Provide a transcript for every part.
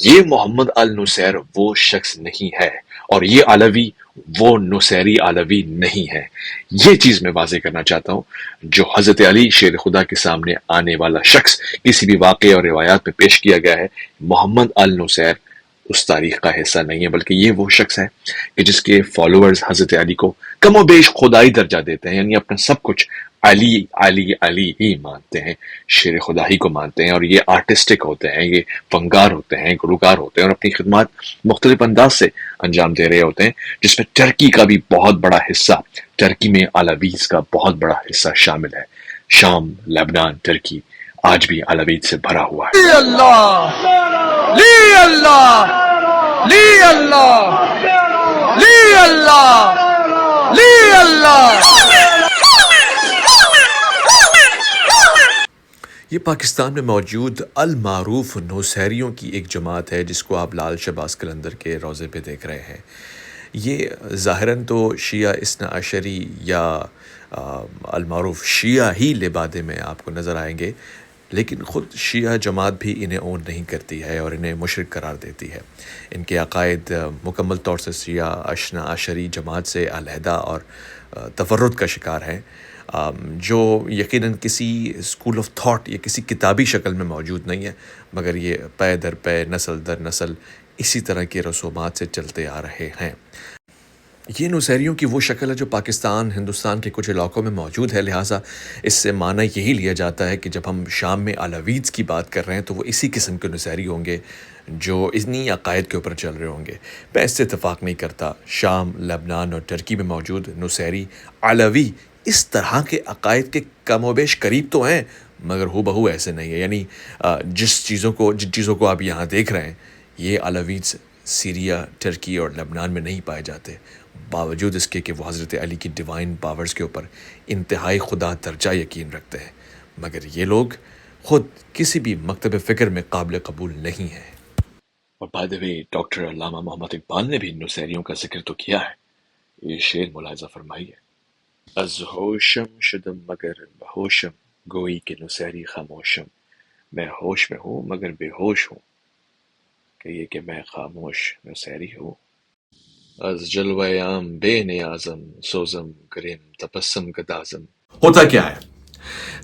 یہ محمد النصیر وہ شخص نہیں ہے، اور یہ علوی وہ نصیری علوی نہیں ہے۔ یہ چیز میں واضح کرنا چاہتا ہوں، جو حضرت علی شیر خدا کے سامنے آنے والا شخص کسی بھی واقعے اور روایات میں پیش کیا گیا ہے، محمد النصیر اس تاریخ کا حصہ نہیں ہے، بلکہ یہ وہ شخص ہے کہ جس کے فالوورز حضرت علی کو کم و بیش خدائی درجہ دیتے ہیں، یعنی اپنا سب کچھ علی علی علی ہی مانتے ہیں، شیر خدا ہی کو مانتے ہیں، اور یہ آرٹسٹک ہوتے ہیں، یہ فنکار ہوتے ہیں، گلوکار ہوتے ہیں، اور اپنی خدمات مختلف انداز سے انجام دے رہے ہوتے ہیں، جس میں ٹرکی کا بھی بہت بڑا حصہ، ٹرکی میں علویز کا بہت بڑا حصہ شامل ہے۔ شام، لبنان، ٹرکی آج بھی علویز سے بھرا ہوا ہے۔ اللہ لی اللہ لی اللہ لی اللہ لی اللہ۔ یہ پاکستان میں موجود المعروف نوسیریوں کی ایک جماعت ہے جس کو آپ لال شہباز قلندر کے روضے پہ دیکھ رہے ہیں۔ یہ ظاہراً تو شیعہ اثنا عشری یا المعروف شیعہ ہی لبادے میں آپ کو نظر آئیں گے، لیکن خود شیعہ جماعت بھی انہیں اون نہیں کرتی ہے اور انہیں مشرک قرار دیتی ہے۔ ان کے عقائد مکمل طور سے شیعہ اثنا عشری جماعت سے علیحدہ اور تفرد کا شکار ہیں، جو یقیناً کسی اسکول آف تھاٹ یا کسی کتابی شکل میں موجود نہیں ہے، مگر یہ پے در پے، نسل در نسل اسی طرح کے رسومات سے چلتے آ رہے ہیں۔ یہ نوسیریوں کی وہ شکل ہے جو پاکستان، ہندوستان کے کچھ علاقوں میں موجود ہے، لہٰذا اس سے معنی یہی لیا جاتا ہے کہ جب ہم شام میں علویز کی بات کر رہے ہیں تو وہ اسی قسم کے نوسیری ہوں گے جو اتنی عقائد کے اوپر چل رہے ہوں گے۔ میں اس سے اتفاق نہیں کرتا۔ شام، لبنان اور ٹرکی میں موجود نوسیری علوی اس طرح کے عقائد کے کم و بیش قریب تو ہیں، مگر ہو بہو ایسے نہیں ہے۔ یعنی جن چیزوں کو آپ یہاں دیکھ رہے ہیں، یہ علویز سیریا، ٹرکی اور لبنان میں نہیں پائے جاتے، باوجود اس کے کہ وہ حضرت علی کی ڈیوائن پاورز کے اوپر انتہائی خدا درجہ یقین رکھتے ہیں، مگر یہ لوگ خود کسی بھی مکتب فکر میں قابل قبول نہیں ہیں۔ اور بائی دا وے، ڈاکٹر علامہ محمد اقبال نے بھی نوسیریوں کا ذکر تو کیا ہے۔ یہ شعر ملاحظہ فرمائیے: از ہوشم شدم مگر بہوشم، گوئی کہ نوسیری خاموشم، میں ہوش میں ہوں مگر بے ہوش ہوں، کہیے کہ میں خاموش نوسیری ہوں۔ از جلوہ عام بے نیازم، سوزم کریم تبسم گدازم۔ ہوتا کیا ہے؟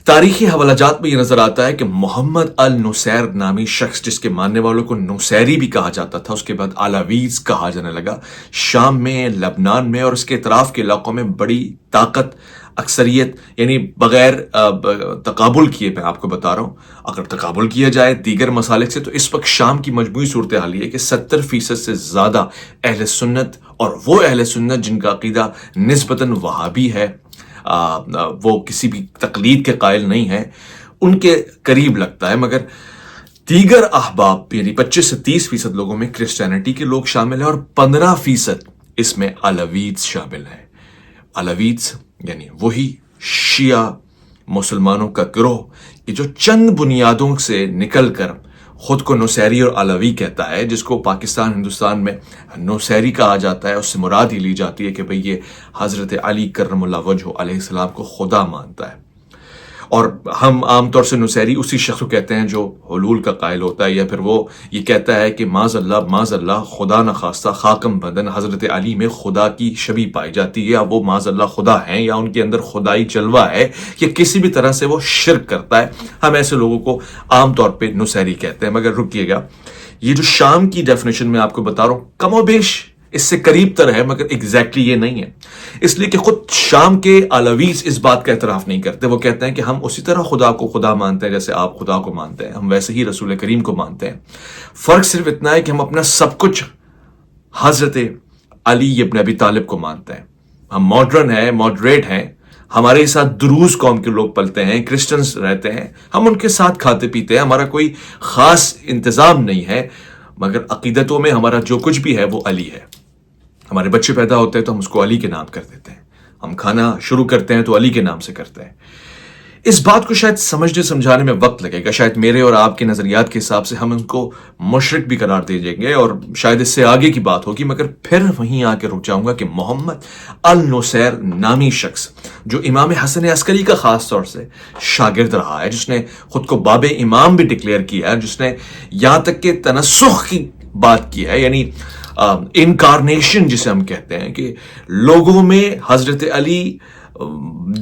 تاریخی حوالہ جات میں یہ نظر آتا ہے کہ محمد النصیر نامی شخص، جس کے ماننے والوں کو نوسیری بھی کہا جاتا تھا، اس کے بعد علویز کہا جانے لگا، شام میں، لبنان میں اور اس کے اطراف کے علاقوں میں بڑی طاقت، اکثریت، یعنی بغیر تقابل کیے میں آپ کو بتا رہا ہوں، اگر تقابل کیا جائے دیگر مسالک سے تو اس وقت شام کی مجموعی صورتحال یہ ہے کہ 70% سے زیادہ اہل سنت، اور وہ اہل سنت جن کا عقیدہ نسبتاً وہابی ہے، وہ کسی بھی تقلید کے قائل نہیں ہیں، ان کے قریب لگتا ہے، مگر دیگر احباب یعنی 25 سے 30% لوگوں میں کرسچینٹی کے لوگ شامل ہیں اور 15% اس میں علویز شامل ہیں۔ علویز یعنی وہی شیعہ مسلمانوں کا گروہ کہ جو چند بنیادوں سے نکل کر خود کو نوسیری اور علوی کہتا ہے، جس کو پاکستان، ہندوستان میں نوسیری کہا جاتا ہے۔ اس سے مراد ہی لی جاتی ہے کہ بھئی یہ حضرت علی کرم اللہ وجہہ علیہ السلام کو خدا مانتا ہے، اور ہم عام طور سے نوسیری اسی شخص کو کہتے ہیں جو حلول کا قائل ہوتا ہے، یا پھر وہ یہ کہتا ہے کہ معاذ اللہ خدا نخواستہ خاکم بدن حضرت علی میں خدا کی شبیہ پائی جاتی ہے، یا وہ معاذ اللہ خدا ہیں، یا ان کے اندر خدائی جلوہ ہے، یا کسی بھی طرح سے وہ شرک کرتا ہے۔ ہم ایسے لوگوں کو عام طور پہ نوسیری کہتے ہیں، مگر رکیے گا، یہ جو شام کی ڈیفینیشن میں آپ کو بتا رہا ہوں کم و بیش اس سے قریب تر ہے، مگر ایگزیکٹلی یہ نہیں ہے، اس لیے کہ خود شام کے علویز اس بات کا اعتراف نہیں کرتے۔ وہ کہتے ہیں کہ ہم اسی طرح خدا کو خدا مانتے ہیں جیسے آپ خدا کو مانتے ہیں، ہم ویسے ہی رسول کریم کو مانتے ہیں، فرق صرف اتنا ہے کہ ہم اپنا سب کچھ حضرت علی ابن ابی طالب کو مانتے ہیں۔ ہم ماڈرن ہیں، ماڈریٹ ہیں، ہمارے ساتھ دروز قوم کے لوگ پلتے ہیں، کرسچنز رہتے ہیں، ہم ان کے ساتھ کھاتے پیتے ہیں، ہمارا کوئی خاص انتظام نہیں ہے، مگر عقیدتوں میں ہمارا جو کچھ بھی ہے وہ علی ہے۔ ہمارے بچے پیدا ہوتے ہیں تو ہم اس کو علی کے نام کر دیتے ہیں، ہم کھانا شروع کرتے ہیں تو علی کے نام سے کرتے ہیں۔ اس بات کو شاید سمجھنے سمجھانے میں وقت لگے گا. شاید میرے اور آپ کے نظریات کے حساب سے ہم ان کو مشرک بھی قرار دے دیں گے اور شاید اس سے آگے کی بات ہوگی, مگر پھر وہیں آ کے رک جاؤں گا کہ محمد النصیر نامی شخص جو امام حسن عسکری کا خاص طور سے شاگرد رہا ہے, جس نے خود کو باب امام بھی ڈکلیئر کیا ہے, جس نے یہاں تک کہ تنسخ کی بات کی ہے, یعنی انکارنیشن جسے ہم کہتے ہیں کہ لوگوں میں حضرت علی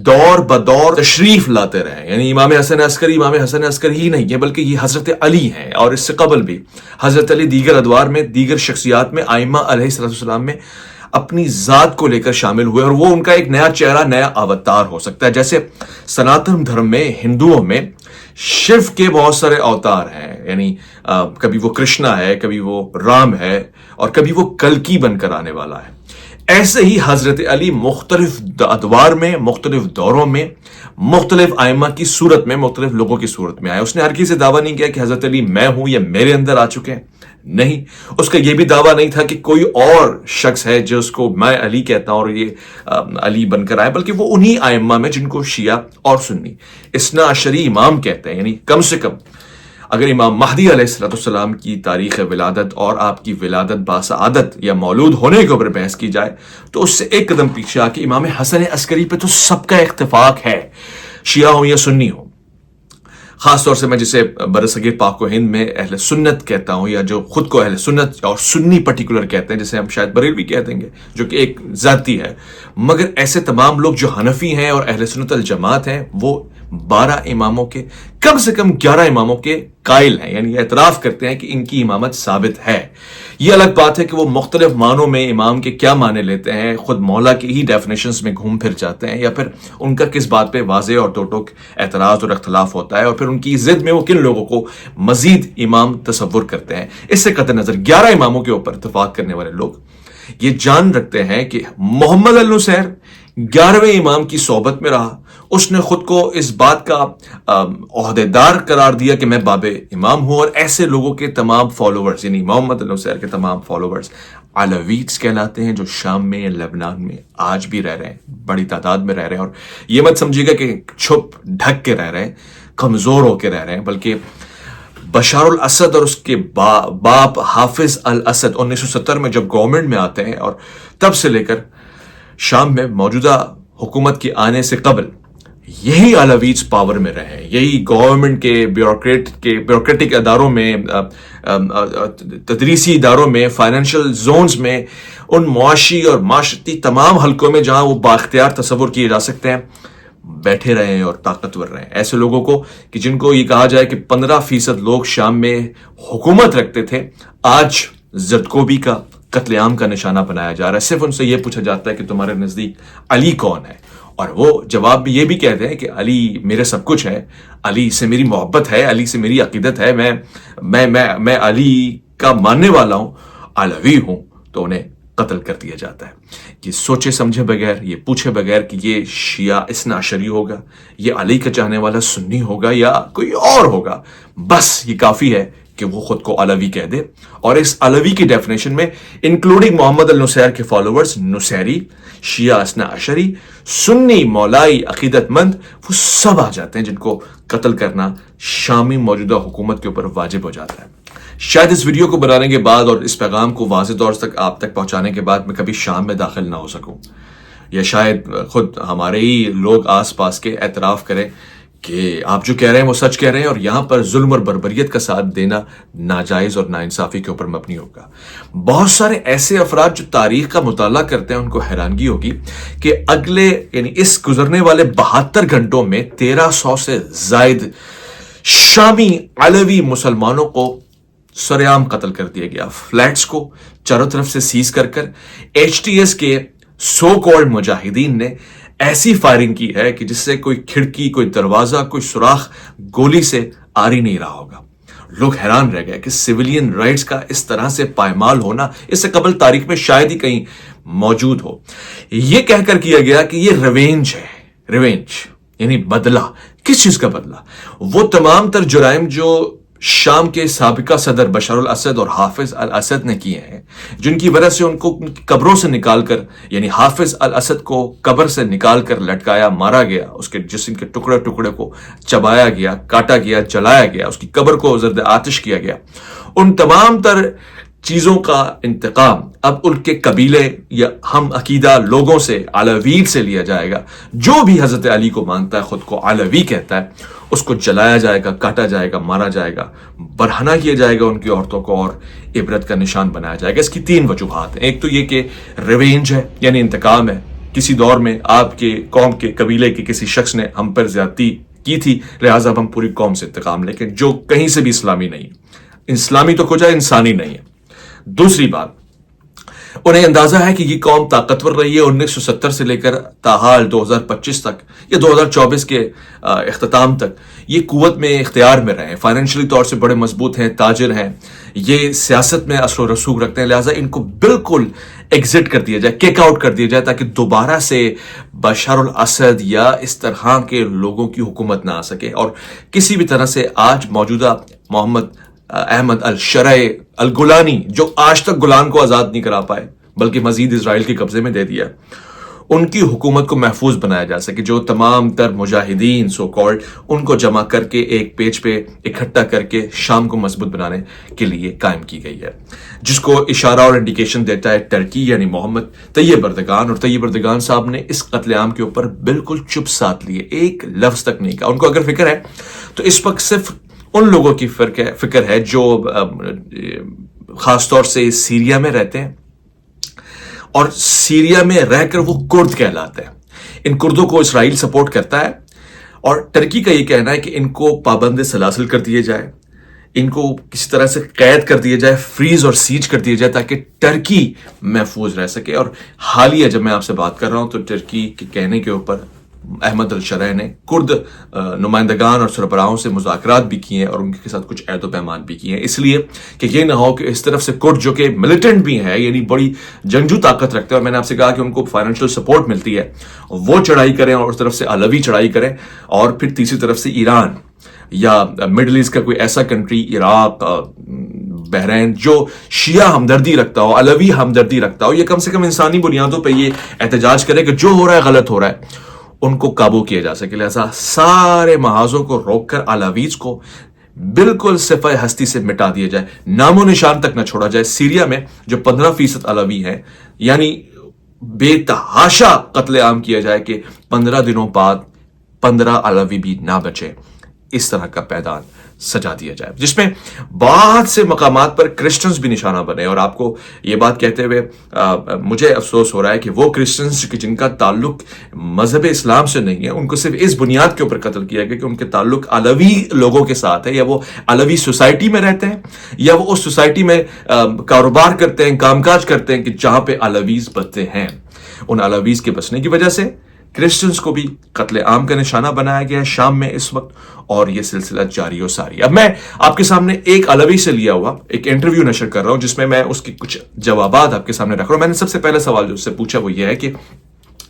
دور بدور تشریف لاتے رہے. یعنی امام حسن عسکری ہی نہیں ہے بلکہ یہ حضرت علی ہیں, اور اس سے قبل بھی حضرت علی دیگر ادوار میں, دیگر شخصیات میں, ائمہ علیہ السلام میں اپنی ذات کو لے کر شامل ہوئے, اور وہ ان کا ایک نیا چہرہ, نیا اوتار ہو سکتا ہے. جیسے سناتن دھرم میں, ہندوؤں میں شیو کے بہت سارے اوتار ہیں, یعنی کبھی وہ کرشنا ہے, کبھی وہ رام ہے, اور کبھی وہ کلکی بن کر آنے والا ہے. ایسے ہی حضرت علی مختلف ادوار میں, مختلف دوروں میں, مختلف ائمہ کی صورت میں, مختلف لوگوں کی صورت میں آئے. اس نے ہر کسی سے دعویٰ نہیں کیا کہ حضرت علی میں ہوں یا میرے اندر آ چکے ہیں, نہیں. اس کا یہ بھی دعویٰ نہیں تھا کہ کوئی اور شخص ہے جس کو میں علی کہتا ہوں اور یہ علی بن کر آئے, بلکہ وہ انہی ائمہ میں جن کو شیعہ اور سنی اثنا عشری امام کہتے ہیں. یعنی کم سے کم اگر امام مہدی علیہ السلام کی تاریخ ولادت اور آپ کی ولادت باسعادت یا مولود ہونے کے اوپر بحث کی جائے تو اس سے ایک قدم پیچھے آ کے امام حسن عسکری پہ تو سب کا اتفاق ہے, شیعہ ہوں یا سنی ہوں. خاص طور سے میں جسے برصغیر پاک و ہند میں اہل سنت کہتا ہوں, یا جو خود کو اہل سنت اور سنی پرٹیکولر کہتے ہیں, جسے ہم شاید بریلوی کہہ دیں گے, جو کہ ایک ذاتی ہے. مگر ایسے تمام لوگ جو حنفی ہیں اور اہل سنت الجماعت ہیں وہ 12 اماموں کے, کم سے کم 11 اماموں کے قائل ہیں, یعنی اعتراف کرتے ہیں کہ ان کی امامت ثابت ہے. یہ الگ بات ہے کہ وہ مختلف معنوں میں امام کے کیا معنی لیتے ہیں, خود مولا کی ہی ڈیفینیشنز میں گھوم پھر جاتے ہیں, یا پھر ان کا کس بات پہ واضح اور دو ٹوک اعتراض اور اختلاف ہوتا ہے, اور پھر ان کی ضد میں وہ کن لوگوں کو مزید امام تصور کرتے ہیں. اس سے قطع نظر 11 اماموں کے اوپر اتفاق کرنے والے لوگ یہ جان رکھتے ہیں کہ محمد النصیر 11ویں امام کی صحبت میں رہا. اس نے خود کو اس بات کا عہدیدار قرار دیا کہ میں باب امام ہوں, اور ایسے لوگوں کے تمام فالوورز, یعنی محمد النصیر کے تمام فالوورز علویٹس کہلاتے ہیں, جو شام میں, لبنان میں آج بھی رہ رہے ہیں, بڑی تعداد میں رہ رہے ہیں. اور یہ مت سمجھیے گا کہ چھپ ڈھک کے رہ رہے ہیں, کمزور ہو کے رہ رہے ہیں, بلکہ بشار الاسد اور اس کے باپ حافظ الاسد 1970 میں جب گورنمنٹ میں آتے ہیں, اور تب سے لے کر شام میں موجودہ حکومت کے آنے سے قبل یہی علویٹس پاور میں رہے, یہی گورنمنٹ کے بیوروکریٹک اداروں میں, تدریسی اداروں میں, فائنینشل زونز میں, ان معاشی اور معاشرتی تمام حلقوں میں جہاں وہ بااختیار تصور کیے جا سکتے ہیں, بیٹھے رہے ہیں اور طاقتور رہے ہیں. ایسے لوگوں کو کہ جن کو یہ کہا جائے کہ 15% لوگ شام میں حکومت رکھتے تھے, آج زرتکوبی کا قتل عام کا نشانہ بنایا جا رہا ہے. صرف ان سے یہ پوچھا جاتا ہے کہ تمہارے نزدیک علی کون ہے, اور وہ جواب بھی یہ بھی کہتے ہیں کہ علی میرے سب کچھ ہے, علی سے میری محبت ہے, علی سے میری عقیدت ہے, میں علی کا ماننے والا ہوں, علوی ہوں. تو انہیں قتل کر دیا جاتا ہے. یہ سوچے سمجھے بغیر, یہ پوچھے بغیر کہ یہ شیعہ اثنا عشری ہوگا, یہ علی کا چاہنے والا سنی ہوگا یا کوئی اور ہوگا, بس یہ کافی ہے کہ وہ خود کو علوی کہہ دے. اور اس علوی کی ڈیفینیشن میں انکلوڈنگ محمد النصیر کے فالوورز, نصیری, شیعہ اثنا عشری, سنی, مولائی, عقیدت مند, وہ سب آ جاتے ہیں جن کو قتل کرنا شامی موجودہ حکومت کے اوپر واجب ہو جاتا ہے. شاید اس ویڈیو کو بنانے کے بعد اور اس پیغام کو واضح طور تک آپ تک پہنچانے کے بعد میں کبھی شام میں داخل نہ ہو سکوں, یا شاید خود ہمارے ہی لوگ آس پاس کے اعتراف کریں کہ آپ جو کہہ رہے ہیں وہ سچ کہہ رہے ہیں, اور یہاں پر ظلم اور بربریت کا ساتھ دینا ناجائز اور ناانصافی کے اوپر مبنی ہوگا. بہت سارے ایسے افراد جو تاریخ کا مطالعہ کرتے ہیں ان کو حیرانگی ہوگی کہ اگلے, یعنی اس گزرنے والے 72 گھنٹوں میں 1300 سے زائد شامی علوی مسلمانوں کو سرعام قتل کر دیا گیا. فلیٹس کو چاروں طرف سے سیز کر ایچ ٹی ایس کے سو کالڈ مجاہدین نے ایسی فائرنگ کی ہے کہ جس سے کوئی کھڑکی, کوئی دروازہ, کوئی سوراخ گولی سے آ ہی نہیں رہا ہوگا. لوگ حیران رہ گئے کہ سویلین رائٹس کا اس طرح سے پائمال ہونا اس سے قبل تاریخ میں شاید ہی کہیں موجود ہو. یہ کہہ کر کیا گیا کہ یہ ریونج ہے, ریونج یعنی بدلہ. کس چیز کا بدلہ؟ وہ تمام تر جرائم جو شام کے سابقہ صدر بشار الاسد اور حافظ الاسد نے کیے ہیں، جن کی وجہ سے ان کو قبروں سے نکال کر، یعنی حافظ الاسد کو قبر سے نکال کر لٹکایا، مارا گیا، اس کے جسم کے ٹکڑے ٹکڑے کو چبایا گیا، کاٹا گیا، جلایا گیا، اس کی قبر کو زرد آتش کیا گیا، ان تمام تر چیزوں کا انتقام اب ان کے قبیلے یا ہم عقیدہ لوگوں سے، علوی سے لیا جائے گا۔ جو بھی حضرت علی کو مانتا ہے، خود کو علوی کہتا ہے، اس کو جلایا جائے گا، کاٹا جائے گا، مارا جائے گا، برہنہ کیا جائے گا ان کی عورتوں کو، اور عبرت کا نشان بنایا جائے گا۔ اس کی 3 وجوہات ہیں۔ ایک تو یہ کہ ریونج ہے، یعنی انتقام ہے، کسی دور میں آپ کے قوم کے قبیلے کے کسی شخص نے ہم پر زیادتی کی تھی، لہٰذا ہم پوری قوم سے انتقام، لیکن جو کہیں سے بھی اسلامی نہیں ہے، اسلامی تو کچھ ہے، انسانی نہیں ہے۔ دوسری بات، انہیں اندازہ ہے کہ یہ قوم طاقتور رہی ہے 1970 سے لے کر تاحال 2025 تک یا 2024 کے اختتام تک، یہ قوت میں اختیار میں رہے ہیں، فائنینشلی طور سے بڑے مضبوط ہیں، تاجر ہیں، یہ سیاست میں اثر و رسوخ رکھتے ہیں، لہٰذا ان کو بالکل ایگزٹ کر دیا جائے، کیک آؤٹ کر دیا جائے، تاکہ دوبارہ سے بشار الاسد یا اس طرح کے لوگوں کی حکومت نہ آ سکے، اور کسی بھی طرح سے آج موجودہ محمد احمد الشرع الگولانی، جو آج تک گولان کو آزاد نہیں کرا پائے بلکہ مزید اسرائیل کے قبضے میں دے دیا، ان کی حکومت کو محفوظ بنایا جا سکے، جو تمام تر مجاہدین سو کالڈ، ان کو جمع کر کے ایک پیج پہ اکٹھا کر کے شام کو مضبوط بنانے کے لیے قائم کی گئی ہے، جس کو اشارہ اور انڈیکیشن دیتا ہے ٹرکی، یعنی محمد طیب اردگان، اور طیب اردگان صاحب نے اس قتل عام کے اوپر بالکل چپ ساتھ لیے، ایک لفظ تک نہیں کہا۔ ان کو اگر فکر ہے تو اس وقت صرف ان لوگوں کی فکر ہے جو خاص طور سے سیریا میں رہتے ہیں، اور سیریا میں رہ کر وہ کرد کہلاتے ہیں۔ ان کردوں کو اسرائیل سپورٹ کرتا ہے، اور ٹرکی کا یہ کہنا ہے کہ ان کو پابند سلاسل کر دیے جائے، ان کو کسی طرح سے قید کر دیا جائے، فریز اور سیج کر دیا جائے، تاکہ ٹرکی محفوظ رہ سکے۔ اور حالیہ جب میں آپ سے بات کر رہا ہوں تو ٹرکی کے کہنے کے اوپر احمد الشرع نے کرد نمائندگان اور سربراہوں سے مذاکرات بھی کیے ہیں، اور ان کے ساتھ کچھ عہد و پیمان بھی کیے ہیں، اس لیے کہ یہ نہ ہو کہ اس طرف سے کرد جو کہ ملیٹنٹ بھی ہے، یعنی بڑی جنگجو طاقت رکھتے ہیں، اور میں نے آپ سے کہا کہ ان کو فائنینشیل سپورٹ ملتی ہے، وہ چڑھائی کریں، اور اس طرف سے علوی چڑھائی کریں، اور پھر تیسری طرف سے ایران یا مڈل ایسٹ کا کوئی ایسا کنٹری، عراق، بحرین، جو شیعہ ہمدردی رکھتا ہو، علوی ہمدردی رکھتا ہو، یہ کم سے کم انسانی بنیادوں پہ یہ احتجاج کرے کہ جو ہو رہا ہے غلط ہو رہا ہے، ان کو قابو کیا جا سکے۔ لہذا سارے محاذوں کو روک کر علویز کو بالکل صفحہ ہستی سے مٹا دیا جائے، نام و نشان تک نہ چھوڑا جائے۔ سیریا میں جو 15% علوی ہیں، یعنی بے تحاشا قتل عام کیا جائے کہ 15 دنوں بعد 15 علوی بھی نہ بچے، اس طرح کا پیدان سجا دیا جائے، جس میں بہت سے مقامات پر کرسچنز بھی نشانہ بنے۔ اور آپ کو یہ بات کہتے ہوئے مجھے افسوس ہو رہا ہے کہ وہ کرسچنز جن کا تعلق مذہب اسلام سے نہیں ہے، ان کو صرف اس بنیاد کے اوپر قتل کیا گیا کہ ان کے تعلق علوی لوگوں کے ساتھ ہے، یا وہ علوی سوسائٹی میں رہتے ہیں، یا وہ اس سوسائٹی میں کاروبار کرتے ہیں، کام کاج کرتے ہیں کہ جہاں پہ علویز بستے ہیں۔ ان علویز کے بسنے کی وجہ سے کرسچنز کو بھی قتل عام کا نشانہ بنایا گیا ہے شام میں اس وقت، اور یہ سلسلہ جاری و ساری۔ اب میں آپ کے سامنے ایک علوی سے لیا ہوا ایک انٹرویو نشر کر رہا ہوں، جس میں میں اس کی کچھ جوابات آپ کے سامنے رکھ رہا ہوں۔ میں نے سب سے پہلا سوال جو اس سے پوچھا وہ یہ ہے کہ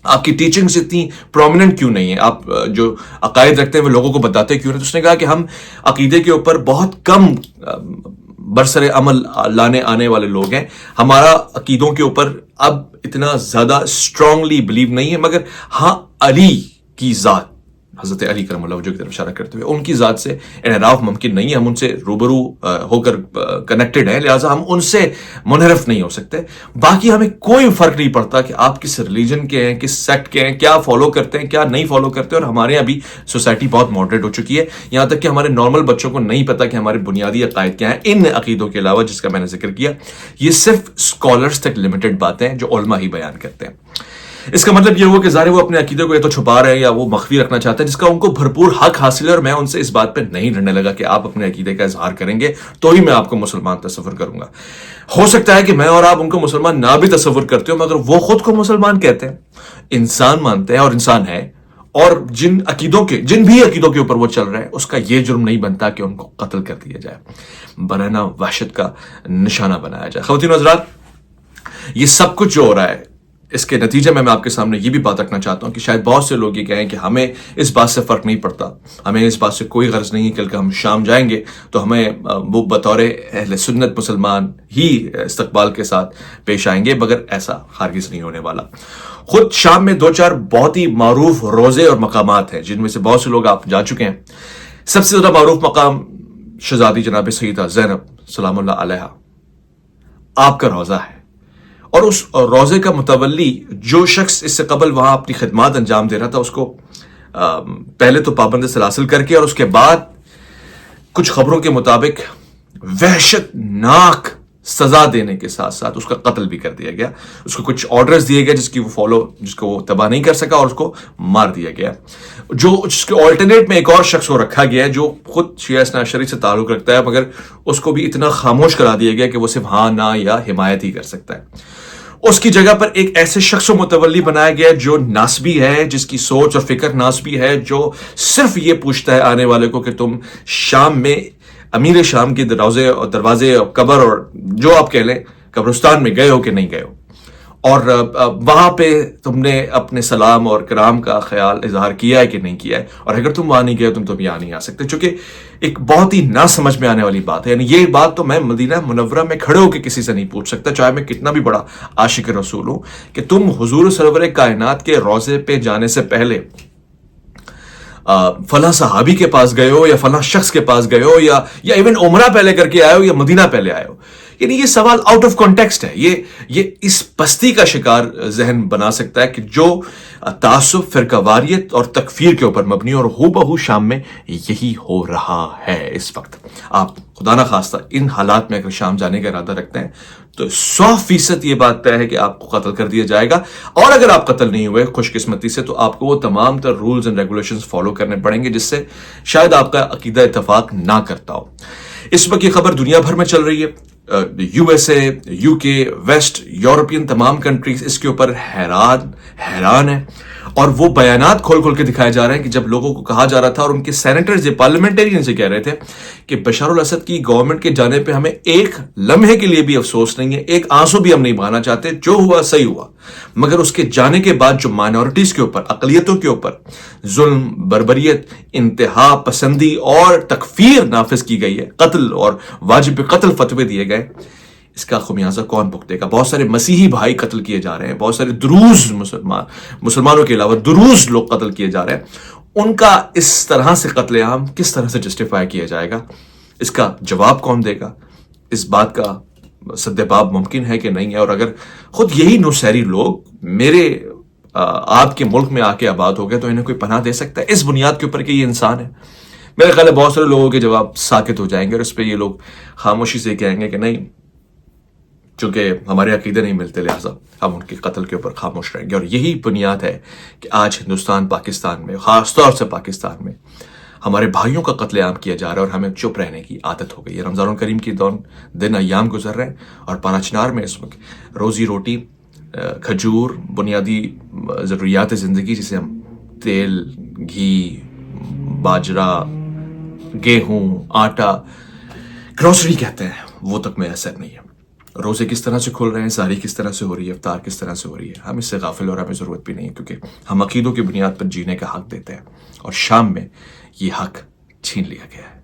آپ کی ٹیچنگز اتنی پرومیننٹ کیوں نہیں ہے، آپ جو عقائد رکھتے ہیں وہ لوگوں کو بتاتے کیوں نہیں؟ تو اس نے کہا کہ ہم عقیدے کے اوپر بہت کم برسر عمل لانے آنے والے لوگ ہیں، ہمارا عقیدوں کے اوپر اب اتنا زیادہ اسٹرانگلی بلیو نہیں ہے، مگر ہاں علی کی ذات، حضرت علی کرم اللہ وجہہ کی طرف اشارہ کرتے ہوئے ان کی ذات سے انحراف ممکن نہیں ہے، ہم ان سے روبرو ہو کر کنیکٹڈ ہیں، لہٰذا ہم ان سے منحرف نہیں ہو سکتے۔ باقی ہمیں کوئی فرق نہیں پڑتا کہ آپ کس ریلیجن کے ہیں، کس سیکٹ کے ہیں، کیا فالو کرتے ہیں، کیا نہیں فالو کرتے۔ اور ہمارے یہاں بھی سوسائٹی بہت ماڈریٹ ہو چکی ہے، یہاں تک کہ ہمارے نارمل بچوں کو نہیں پتا کہ ہمارے بنیادی عقائد کیا ہیں ان عقیدوں کے علاوہ، جس کا میں نے ذکر کیا۔ یہ صرف اسکالرس تک لمیٹڈ باتیں ہیں جو علماء ہی بیان کرتے ہیں۔ اس کا مطلب یہ ہوا کہ ظاہر وہ اپنے عقیدے کو یا تو چھپا رہے ہیں یا وہ مخفی رکھنا چاہتے ہیں، جس کا ان کو بھرپور حق حاصل ہے، اور میں ان سے اس بات پہ نہیں لڑنے لگا کہ آپ اپنے عقیدے کا اظہار کریں گے تو ہی میں آپ کو مسلمان تصور کروں گا۔ ہو سکتا ہے کہ میں اور آپ ان کو مسلمان نہ بھی تصور کرتے ہو، مگر وہ خود کو مسلمان کہتے ہیں، انسان مانتے ہیں اور انسان ہے، اور جن بھی عقیدوں کے اوپر وہ چل رہے ہیں، اس کا یہ جرم نہیں بنتا کہ ان کو قتل کر دیا جائے، برہنہ وحشت کا نشانہ بنایا جائے۔ خواتین و حضرات، یہ سب کچھ جو ہو رہا ہے اس کے نتیجے میں آپ کے سامنے یہ بھی بات رکھنا چاہتا ہوں کہ شاید بہت سے لوگ یہ کہیں کہ ہمیں اس بات سے فرق نہیں پڑتا، ہمیں اس بات سے کوئی غرض نہیں کہ ہم شام جائیں گے تو ہمیں وہ بطور اہل سنت مسلمان ہی استقبال کے ساتھ پیش آئیں گے، مگر ایسا ہرگز نہیں ہونے والا۔ خود شام میں 2-4 بہت ہی معروف روزے اور مقامات ہیں جن میں سے بہت سے لوگ آپ جا چکے ہیں۔ سب سے زیادہ معروف مقام شہزادی جناب سیدہ زینب سلام اللہ علیہا آپ کا روزہ ہے، اور اس روزے کا متولی جو شخص اس سے قبل وہاں اپنی خدمات انجام دے رہا تھا اس کو پہلے تو پابند سلاسل کر کے اور اس کے بعد کچھ خبروں کے مطابق وحشت ناک سزا دینے کے ساتھ ساتھ اس کا قتل بھی کر دیا گیا۔ اس کو کچھ آرڈرز دیے گئے جس کو وہ تباہ نہیں کر سکا اور اس کو مار دیا گیا۔ جس کے آلٹرنیٹ میں ایک اور شخص کو رکھا گیا ہے جو خود شیعہ اثنا عشری سے تعلق رکھتا ہے، مگر اس کو بھی اتنا خاموش کرا دیا گیا کہ وہ صرف ہاں نہ یا حمایت ہی کر سکتا ہے۔ اس کی جگہ پر ایک ایسے شخص کو متولی بنایا گیا جو ناسبی ہے، جس کی سوچ اور فکر ناسبی ہے، جو صرف یہ پوچھتا ہے آنے والے کو کہ تم شام میں امیر شام کے دروازے اور قبر اور جو آپ کہہ لیں قبرستان میں گئے ہو کہ نہیں گئے ہو، اور وہاں پہ تم نے اپنے سلام اور کرام کا خیال اظہار کیا ہے کہ نہیں کیا ہے، اور اگر تم وہاں نہیں گئے تم یہاں نہیں آ سکتے، چونکہ ایک بہت ہی نہ سمجھ میں آنے والی بات ہے۔ یعنی یہ بات تو میں مدینہ منورہ میں کھڑے ہو کے کسی سے نہیں پوچھ سکتا، چاہے میں کتنا بھی بڑا عاشق رسول ہوں، کہ تم حضور سرور کائنات کے روضے پہ جانے سے پہلے فلاں صحابی کے پاس گئے ہو یا فلاں شخص کے پاس گئے ہو یا ایون عمرہ پہلے کر کے آئے ہو یا مدینہ پہلے آئے ہو، یعنی یہ سوال آؤٹ آف کانٹیکسٹ ہے۔ یہ اس پستی کا شکار ذہن بنا سکتا ہے کہ جو تعصب، فرقہ واریت اور تکفیر کے اوپر مبنی، اور ہو بہو شام میں یہی ہو رہا ہے اس وقت۔ آپ خدا نہ خواستہ ان حالات میں اگر شام جانے کا ارادہ رکھتے ہیں تو 100% یہ بات طے ہے کہ آپ کو قتل کر دیا جائے گا، اور اگر آپ قتل نہیں ہوئے خوش قسمتی سے تو آپ کو وہ تمام تر رولز اینڈ ریگولیشنز فالو کرنے پڑیں گے جس سے شاید آپ کا عقیدہ اتفاق نہ کرتا ہو۔ اس وقت یہ خبر دنیا بھر میں چل رہی ہے، USA، UK، ویسٹ یورپین تمام کنٹریز اس کے اوپر حیران ہیں، اور وہ بیانات کھول کے دکھائے جا رہے ہیں کہ جب لوگوں کو کہا جا رہا تھا اور ان کے سینیٹرز پارلیمنٹرین سے کہہ رہے تھے کہ بشار الاسد کی گورنمنٹ کے جانے پہ ہمیں ایک لمحے کے لیے بھی افسوس نہیں ہے، ایک آنسو بھی ہم نہیں بہانا چاہتے، جو ہوا صحیح ہوا، مگر اس کے جانے کے بعد جو مائنورٹیز کے اوپر، اقلیتوں کے اوپر ظلم، بربریت، انتہا پسندی اور تکفیر نافذ کی گئی ہے، قتل اور واجب قتل فتوے دیے گئے، اس کا خمیازہ کون بھگتے گا؟ بہت سارے مسیحی بھائی قتل کیے جا رہے ہیں، بہت سارے دروز مسلمانوں کے علاوہ دروز لوگ قتل کیے جا رہے ہیں، ان کا اس طرح سے قتل عام کس طرح سے جسٹیفائی کیا جائے گا؟ اس کا جواب کون دے گا؟ اس بات کا سد باب ممکن ہے کہ نہیں ہے؟ اور اگر خود یہی نوسیری لوگ میرے آپ کے ملک میں آ کے آباد ہو گئے تو انہیں کوئی پناہ دے سکتا ہے اس بنیاد کے اوپر کہ یہ انسان ہے؟ میرے خیال ہے بہت سارے لوگوں کے جواب ساکت ہو جائیں گے، اور اس پہ یہ لوگ خاموشی سے کہیں گے کہ نہیں، چونکہ ہمارے عقیدے نہیں ملتے لہٰذا ہم ان کے قتل کے اوپر خاموش رہیں گے۔ اور یہی بنیاد ہے کہ آج ہندوستان، پاکستان میں، خاص طور سے پاکستان میں ہمارے بھائیوں کا قتل عام کیا جا رہا ہے اور ہمیں چپ رہنے کی عادت ہو گئی ہے۔ رمضان الکریم کی دن ایام گزر رہے ہیں، اور پارا چنار میں اس وقت روزی روٹی، کھجور، بنیادی ضروریات زندگی جسے ہم تیل، گھی، باجرہ، گیہوں، آٹا، گروسری کہتے ہیں، وہ تک میسر نہیں ہے۔ روزے کس طرح سے کھل رہے ہیں، سحری کس طرح سے ہو رہی ہے، افطار کس طرح سے ہو رہی ہے، ہم اس سے غافل اور ہمیں ضرورت بھی نہیں ہے، کیونکہ ہم عقیدوں کی بنیاد پر جینے کا حق دیتے ہیں، اور شام میں یہ حق چھین لیا گیا ہے۔